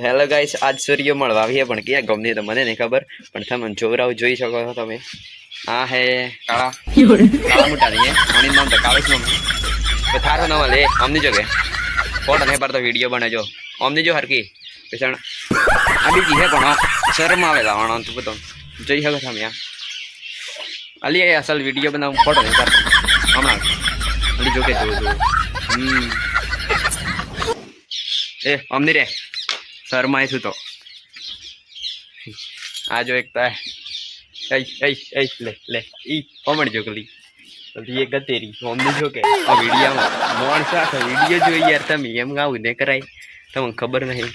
Hello guys, આજ સૂર્ય મળવા આવીએ પણ ક્યાં ગમની તો મને નહીં ખબર, પણ તમે જોરાવ જોઈ શકો છો તમે. આ હે કાળા કાળા મોટા નહીં આની નામ તો કાળું જ નામ તો થારો ન મળે અમની જોગે ફોટો નહીં પડતો વિડીયો બનાવજો અમની જો હરકી પેછણ આ બીજી હે પણ શરમ આવે લાવવાનો તો બધો જોઈ શકો તમે. આ અલી અસલ વિડીયો બનાવું ફોટો નહીં પડતો હમણાં અલી જોકે જો એ અમની રે શર્માય છું તો આ જો એક લે લે ઈ કોમેન્ટ જો કલી એ ગતેરી અમને જો કે આ વિડીયોમાં માણસ આખો વિડીયો જોઈ યાર તમે એમ ગાવું ને કરાય તમને ખબર નહીં.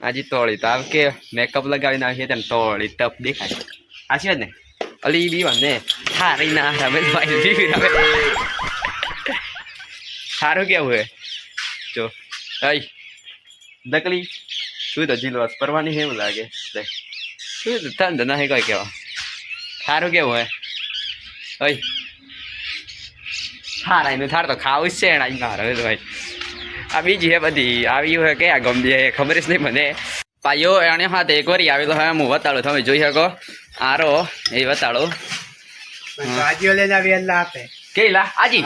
આજે તોળી તો આવ કે મેકઅપ લગાવીને આવીએ તને તોળી ટપ દેખાય આ છે ને અલી બીવા ને થારી ના રમે ભાઈ બીવી રમે સારું કેવું હે જો આઈ દકલી શું તો જીલવાસ પરવાની એવું લાગે શું તો તંદ નહીં કોઈ કેવા સારું કેવું હે ઓય થાર આવીને થાર તો ખાવું જ છે એના માર હવે ભાઈ આ બીજી હે બધી આવી હોય કે આ ગમતી હે ખબર જ નહીં મને પાયો એને હાથ એક વાર આવેલો હવે હું બતાડું તમે જોઈ શકો આરો એ બતાડો આજીઓ લઈને આવી એટલે આપે કેલા આજી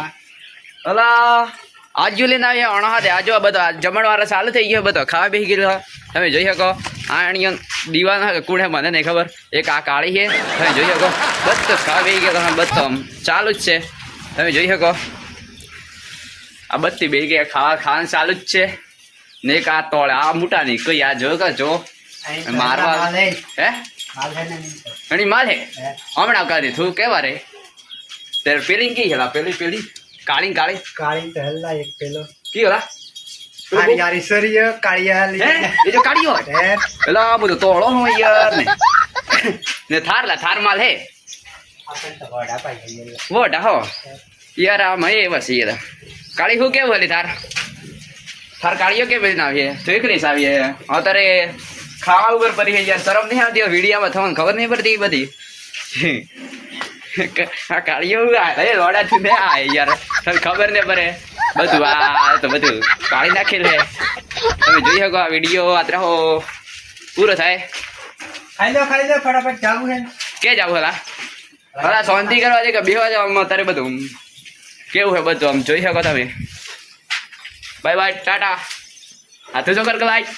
અલા આજુ લઈને આવ્યા અણા હાથે આજો બધો જમણવાળો ચાલુ થઈ ગયો બધો ખાવા બેસી ગયેલો તમે જોઈ શકો આ અણીઓ દીવાના કુડે મને નહીં ખબર એક આ કાળી છે તમે જોઈ શકો બધો ખાવા બેસી ગયો બધો ચાલુ જ છે તમે જોઈ શકો આ બધી બેસી ગયા ખાવાનું ચાલુ જ છે ને એક આ તોળે આ મોટા નહીં કોઈ આ જો કે જો મારવા હે એની માલ હે હમણાં કરી તું કેવા રે ત્યારે પેલી કઈ હેલા પેલી કાળી કાળી કાળી તો હલ્લા એક પેલો કી હોલા કાળી યારી સરીય કાળી હાલી એ જો કાળી હોય પેલા બધું તોળો હોય યાર ને થાર માલ હે આપણ તો વડા પાઈ ગયેલા વડા હો યાર આ મય બસ યાર કાળી હું કેવું હલી થાર કાળીઓ કે બધી આવીએ તો એકલી આવીએ અત્યારે ખાવા ઉપર પડી યાર શરમ નહીં આવતી વિડીયામાં તમને ખબર નહીં પડતી બધી આ કાળીઓ લોડા છું ને આ યાર તમને ખબર ને પડે બધું આ તો બધું કાઢી નાખેલ છે તમે જોઈ શકો આ વિડીયો આતરા હો પૂરો થાય ખાઈ લો ફટાફટ જાવું હે કે જાવ હલા શાંતિ કરવા દે કે બેવા જાવ અત્યારે બધું કેવું છે બધું આમ જોઈ શકો તમે બાય બાય ટાટા હાથું જો કર લાઈક